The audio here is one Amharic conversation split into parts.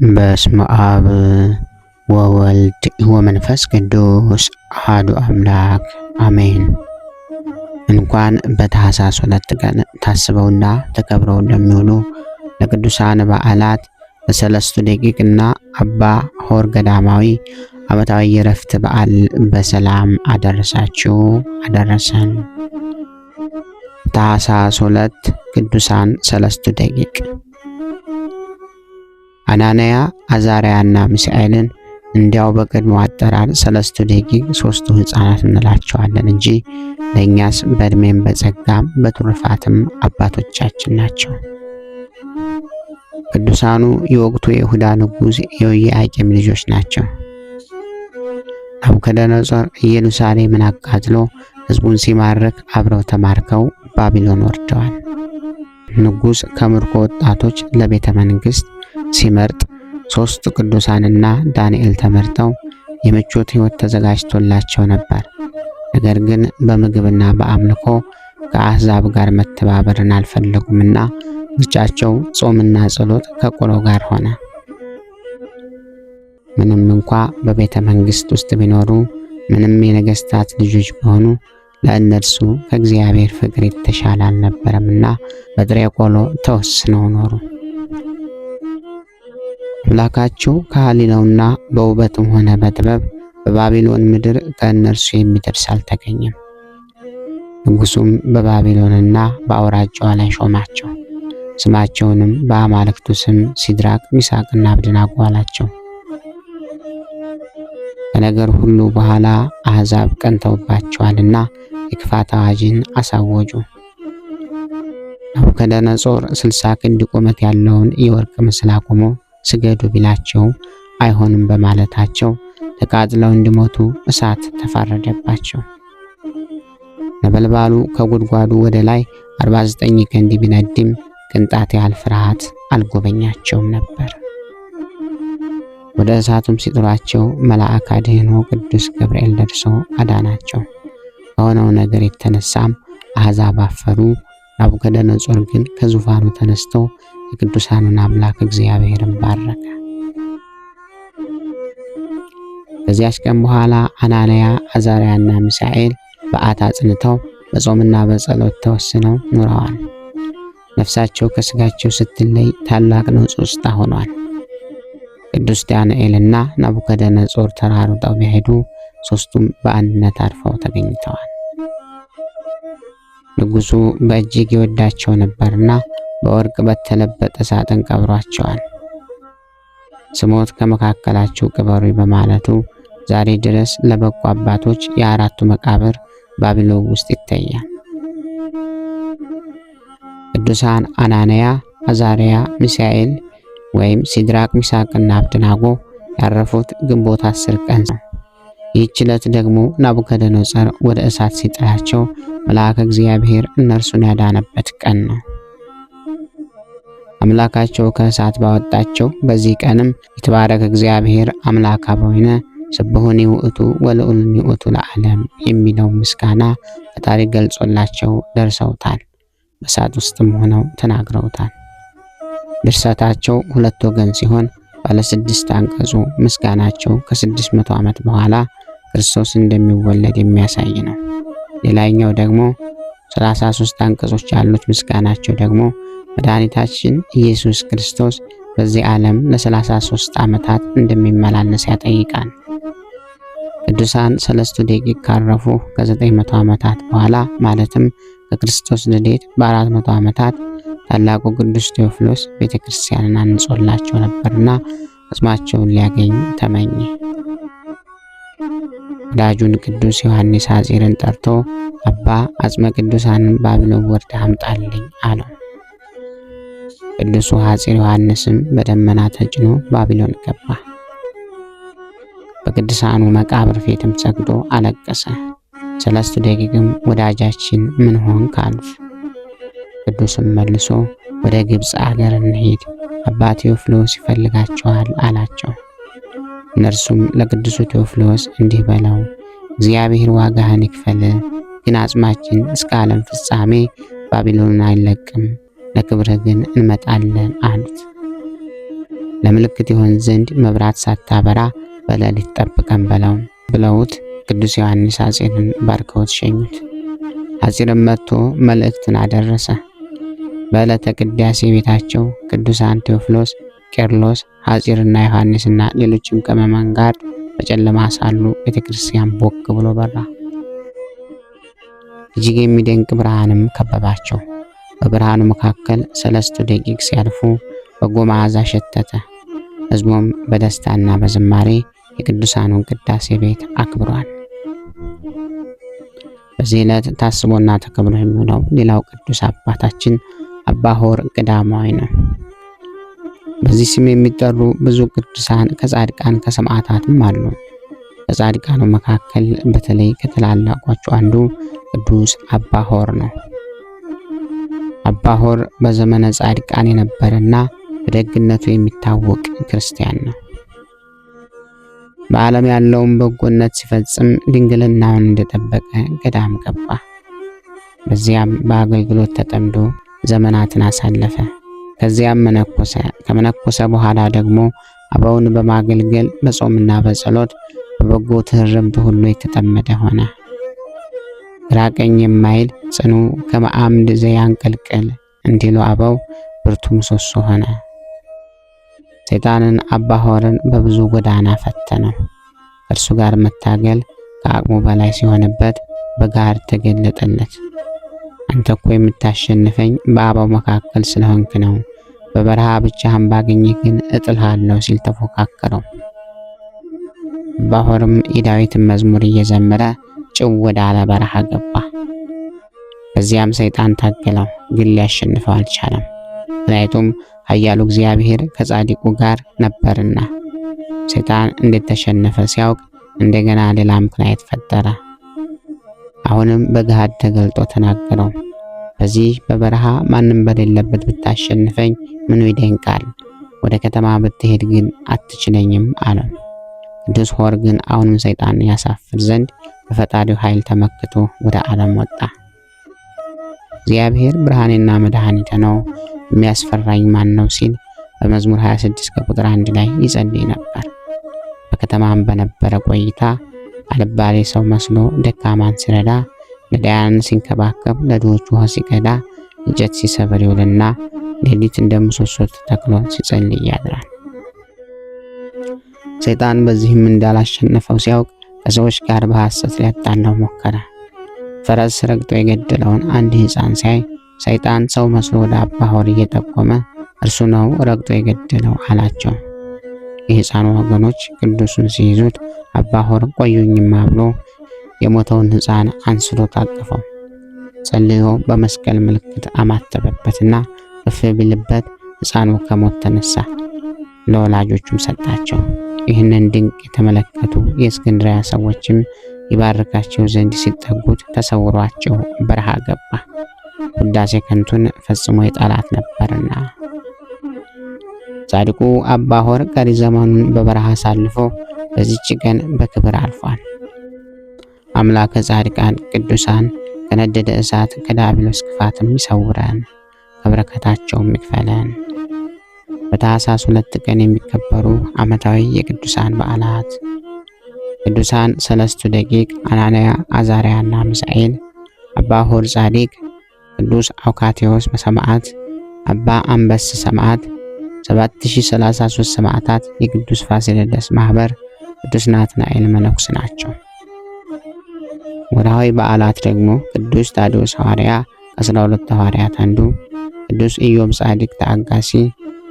በስመ አብ ወወልድ ወመንፈስ ቅዱስ አሐዱ አምላክ አሜን። እንኳን በታኅሳስ 2 ቀን ታስበውና ተከብረው እንደሚውሉ ለቅዱሳን በዓላት ለሰለስቱ ደቂቅና አባ ሆር ገዳማዊ ዓመታዊ የዕረፍት በዓል በሰላም አደረሳችሁ አደረሰን። ታኅሳስ 2 ቅዱሳን ሰለስቱ ደቂቅ አናንያ፣ አዛርያና ሚሳኤልን እንዲያው በቅድሞ አጠራር ሰለስቱ ደቂቅ ሦስቱ ሕፃናት እንላቸዋለን እንጂ ለእኛስ በዕድሜም በጸጋም በትሩፋትም አባቶቻችን ናቸው። ቅዱሳኑ የወቅቱ የይሁዳ ንጉሥ የኢዮአቄም ልጆች ናቸው። ናቡከደነፆር ኢየሩሳሌምን አቃጥሎ ሕዝቡን ሲማርክ አብረው ተማርከው ባቢሎን ወርደዋል። ንጉሥ ከምርኮ ወጣቶች ለቤተ መንግሥት ሲመርጥ ሦስቱ ቅዱሳንና ዳንኤል ተመርጠው የምቾት ሕይወት ተዘጋጅቶላቸው ነበር። ነገር ግን በምግብና በአምልኮ ከአሕዛብ ጋር መተባበርን አልፈለጉምና ምርጫቸው ጾምና ጸሎት ከቆሎ ጋር ሆነ። ምንም እንኳ በቤተ መንግሥት ውስጥ ቢኖሩ፣ ምንም የነገሥታት ልጆች ቢሆኑ ለእነርሱ ከእግዚአብሔር ፍቅር የተሻለ አልነበረምና በጥሬ ቆሎ ተወስነው ኖሩ። አምላካቸው ከሃሊ ነውና በውበትም ሆነ በጥበብ በባቢሎን ምድር ከእነርሱ የሚደርስ አልተገኘም። ንጉሡም በባቢሎንና በአውራጃዋ ላይ ሾማቸው። ስማቸውንም በአማልክቱ ስም ሲድራቅ፣ ሚሳቅና አብደናጎ አላቸው። ከነገር ሁሉ በኋላ አሕዛብ ቀንተውባቸዋልና የክፋት አዋጅን አሳወጁ። ናቡከደነፆር 60 ክንድ ቁመት ያለውን የወርቅ ምስል አቁሞ ስገዱ ቢላቸው አይሆንም በማለታቸው ተቃጥለው እንዲሞቱ እሳት ተፋረደባቸው። ነበልባሉ ከጉድጓዱ ወደ ላይ 49 ክንድ ቢነድም ቅንጣት ያህል ፍርሃት አልጎበኛቸውም ነበር። ወደ እሳቱም ሲጥሏቸው መልአክ አድኅኖ ቅዱስ ገብርኤል ደርሶ አዳናቸው። ከሆነው ነገር የተነሳም አሕዛብ አፈሩ። ናቡከደነፆር ግን ከዙፋኑ ተነስቶ የቅዱሳኑን አምላክ እግዚአብሔርን ባረከ። ከዚያች ቀን በኋላ አናንያ፣ አዛርያና ሚሳኤል በዓት አጽንተው በጾምና በጸሎት ተወስነው ኑረዋል። ነፍሳቸው ከሥጋቸው ስትለይ ታላቅ ነውጥ ውስጥ ሆኗል። ቅዱስ ዳንኤልና ናቡከደነፆር ተራሩጠው ቢሄዱ ሦስቱም በአንድነት አርፈው ተገኝተዋል። ንጉሡ በእጅግ ይወዳቸው ነበርና በወርቅ በተለበጠ ሳጥን ቀብሯቸዋል። ስሞት ከመካከላቸው ቅበሩኝ በማለቱ ዛሬ ድረስ ለበቁ አባቶች የአራቱ መቃብር ባቢሎን ውስጥ ይታያል። ቅዱሳን አናንያ፣ አዛርያ፣ ሚሳኤል ወይም ሲድራቅ፣ ሚሳቅና አብደናጎ ያረፉት ግንቦት 10 ቀን ነው። ይህች ዕለት ደግሞ ናቡከደነፆር ወደ እሳት ሲጥላቸው መልአከ እግዚአብሔር እነርሱን ያዳነበት ቀን ነው። አምላካቸው ከእሳት ባወጣቸው በዚህ ቀንም የተባረከ እግዚአብሔር አምላከ አበዊነ ስብሑኒ ውእቱ ወልዑልኒ ውእቱ ለዓለም የሚለው ምስጋና ፈጣሪ ገልጾላቸው ደርሰውታል። በእሳት ውስጥም ሆነው ተናግረውታል። ድርሰታቸው 2 ወገን ሲሆን ባለ 6 አንቀጹ ምስጋናቸው ከ600 ዓመት በኋላ ክርስቶስ እንደሚወለድ የሚያሳይ ነው። ሌላኛው ደግሞ 33 አንቀጾች ያሉት ምስጋናቸው ደግሞ መድኃኒታችን ኢየሱስ ክርስቶስ በዚህ ዓለም ለ33 ዓመታት እንደሚመላለስ ያጠይቃል። ቅዱሳን ሰለስቱ ደቂቅ ካረፉ ከ900 ዓመታት በኋላ ማለትም ከክርስቶስ ልደት በ400 ዓመታት ታላቁ ቅዱስ ቴዎፍሎስ ቤተክርስቲያንን አንጾላቸው ነበርና አጽማቸውን ሊያገኝ ተመኘ። ወዳጁን ቅዱስ ዮሐንስ ሐጺርን ጠርቶ አባ አጽመ ቅዱሳንን ባቢሎን ወርደህ አምጣልኝ አለው። ቅዱሱ ሐጺር ዮሐንስም በደመና ተጭኖ ባቢሎን ገባ። በቅዱሳኑ መቃብር ፊትም ሰግዶ አለቀሰ። ሰለስቱ ደቂቅም ወዳጃችን ምን ሆንክ አሉት። ቅዱስም መልሶ ወደ ግብፅ አገር እንሂድ፣ አባ ቴዎፍሎስ ይፈልጋቸዋል አላቸው። እነርሱም ለቅዱሱ ቴዎፍሎስ እንዲህ በለው፣ እግዚአብሔር ዋጋህን ይክፈል፣ ግን አጽማችን እስከ ዓለም ፍጻሜ ባቢሎንን አይለቅም፣ ለክብርህ ግን እንመጣለን አሉት። ለምልክት ይሆን ዘንድ መብራት ሳታበራ በሌሊት ጠብቀን ብለውት ቅዱስ ዮሐንስ ሐጺርን ባርከውት ሸኙት። ሐጺርም መጥቶ መልእክትን አደረሰ። በዕለተ ቅዳሴ ቤታቸው ቅዱሳን ቴዎፍሎስ፣ ቄርሎስ፣ ሐጺርና ዮሐንስና ሌሎችም ከምዕመናን ጋር በጨለማ ሳሉ ቤተክርስቲያን ቦግ ብሎ በራ። እጅግ የሚደንቅ ብርሃንም ከበባቸው። በብርሃኑ መካከል 3 ደቂቅ ሲያልፉ በጎ መዓዛ ሸተተ። ሕዝቡም በደስታና በዝማሬ የቅዱሳኑን ቅዳሴ ቤት አክብሯል። በዚህ ዕለት ታስቦና ተከብሮ የሚውለው ሌላው ቅዱስ አባታችን አባ ሆር ገዳማዊ ነው። በዚህ ስም የሚጠሩ ብዙ ቅዱሳን ከጻድቃን ከሰማዕታትም አሉ። ከጻድቃኑ መካከል በተለይ ከታላላቆቹ አንዱ ቅዱስ አባ ሆር ነው። አባ ሆር በዘመነ ጻድቃን የነበረና በደግነቱ የሚታወቅ ክርስቲያን ነው። በዓለም ያለውን በጎነት ሲፈጽም ድንግልናውን እንደጠበቀ ገዳም ገባ። በዚያም በአገልግሎት ተጠምዶ ዘመናትን አሳለፈ። ከዚያም መነኮሰ። ከመነኮሰ በኋላ ደግሞ አበውን በማገልገል በጾምና በጸሎት በበጎ ትህርምት ሁሉ የተጠመደ ሆነ። ራቀኝ የማይል ጽኑ ከመዓምድ ዘያንቀልቅል እንዲሉ አበው ብርቱ ምሰሶ ሆነ። ሰይጣንን አባ ሆርን በብዙ ጎዳና ፈተነው። ከእርሱ ጋር መታገል ከአቅሙ በላይ ሲሆንበት በጋር ተገለጠለት። አንተ እኮ የምታሸንፈኝ በአበው መካከል ስለሆንክ ነው፣ በበረሃ ብቻህን ባገኘህ ግን እጥልሃለሁ ሲል ተፎካከረው። አባ ሆርም የዳዊትን መዝሙር እየዘመረ ጭው ወዳለ በረሃ ገባ። በዚያም ሰይጣን ታገለው፣ ግን ሊያሸንፈው አልቻለም። ምክንያቱም ኃያሉ እግዚአብሔር ከጻድቁ ጋር ነበርና። ሰይጣን እንደተሸነፈ ሲያውቅ እንደገና ሌላ ምክንያት ፈጠረ። አሁንም በገሃድ ተገልጦ ተናገረው። በዚህ በበረሃ ማንም በሌለበት ብታሸንፈኝ ምኑ ይደንቃል? ወደ ከተማ ብትሄድ ግን አትችለኝም አለው። ቅዱስ ሆር ግን አሁንም ሰይጣን ያሳፍር ዘንድ በፈጣሪው ኃይል ተመክቶ ወደ ዓለም ወጣ። እግዚአብሔር ብርሃኔና መድኃኒቴ ነው፣ የሚያስፈራኝ ማን ነው ሲል በመዝሙር 26 ከቁጥር 1 ላይ ይጸልይ ነበር። በከተማም በነበረ ቆይታ አልባሌ ሰው መስሎ ደካማን ሲረዳ፣ ነዳያንን ሲንከባከብ፣ ለድሆች ውሃ ሲቀዳ፣ እንጨት ሲሰብር ይውልና ሌሊት እንደ ምሰሶ ተተክሎ ሲጸልይ ያድራል። ሰይጣን በዚህም እንዳላሸነፈው ሲያውቅ ከሰዎች ጋር በሐሰት ሊያጣላው ሞከረ። ፈረስ ረግጦ የገደለውን አንድ ሕፃን ሲያይ ሰይጣን ሰው መስሎ ወደ አባ ሆር እየጠቆመ እርሱ ነው ረግጦ የገደለው አላቸው። የሕፃኑ ወገኖች ቅዱሱን ሲይዙት አባ ሆር ቆዩኝማ ብሎ የሞተውን ሕፃን አንስቶ ታቀፈው። ጸልዮ በመስቀል ምልክት አማተበበትና እፍ ቢልበት ሕፃኑ ከሞት ተነሳ። ለወላጆቹም ሰጣቸው። ይህንን ድንቅ የተመለከቱ የእስክንድርያ ሰዎችም ይባርካቸው ዘንድ ሲጠጉት ተሰውሯቸው በረሃ ገባ። ውዳሴ ከንቱን ፈጽሞ የጠላት ነበርና። ጻድቁ አባ ሆር ቀሪ ዘመኑን በበረሃ አሳልፎ በዚች ቀን በክብር አልፏል። አምላከ ጻድቃን ቅዱሳን ከነደደ እሳት ከዲያብሎስ ክፋትም ይሰውረን፣ ከበረከታቸውም ይክፈለን። በታኅሳስ 2 ቀን የሚከበሩ ዓመታዊ የቅዱሳን በዓላት ቅዱሳን ሰለስቱ ደቂቅ አናንያ፣ አዛርያና ሚሳኤል፣ አባ ሆር ጻዲቅ፣ ቅዱስ አውካቴዎስ ሰማዕት፣ አባ አንበስ ሰማዕት፣ 7033 ሰማዕታት፣ የቅዱስ ፋሲለደስ ማህበር፣ ቅዱስ ናትናኤል መነኩስ ናቸው። ወርሃዊ በዓላት ደግሞ ቅዱስ ታዲዮስ ሐዋርያ ከ12 ሐዋርያት አንዱ፣ ቅዱስ ኢዮብ ጻዲቅ ተአጋሲ፣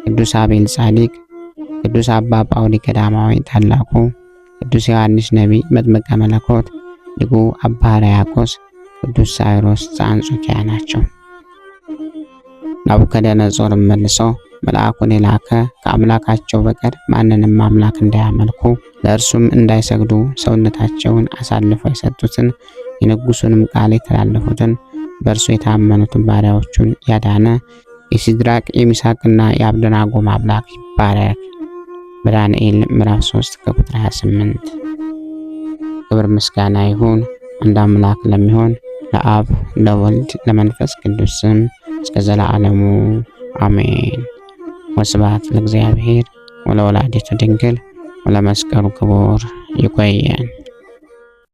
ቅዱስ አቤል ጻዲቅ፣ ቅዱስ አባ ጳውሊ ገዳማዊ ታላቁ፣ ቅዱስ ዮሐንስ ነቢይ መጥምቀ መለኮት፣ ሊቁ አባ ሕርያቆስ፣ ቅዱስ ሳይሮስ ዘአንጾኪያ ናቸው። ናቡከደነጾር መልሶ መልአኩን የላከ ከአምላካቸው በቀር ማንንም አምላክ እንዳያመልኩ ለእርሱም እንዳይሰግዱ ሰውነታቸውን አሳልፈው የሰጡትን የንጉሱንም ቃል የተላለፉትን በእርሱ የታመኑትን ባሪያዎቹን ያዳነ የሲድራቅ የሚሳቅና የአብደናጎም አምላክ ይባረክ። በዳንኤል ምዕራፍ 3 ከቁጥር 28። ክብር ምስጋና ይሁን አንድ አምላክ ለሚሆን ለአብ ለወልድ ለመንፈስ ቅዱስ ስም እስከ ዘላለሙ አሜን። ወስብሐት ለእግዚአብሔር ወለወላዲቱ ድንግል ወለመስቀሉ ክቡር። ይቆየን።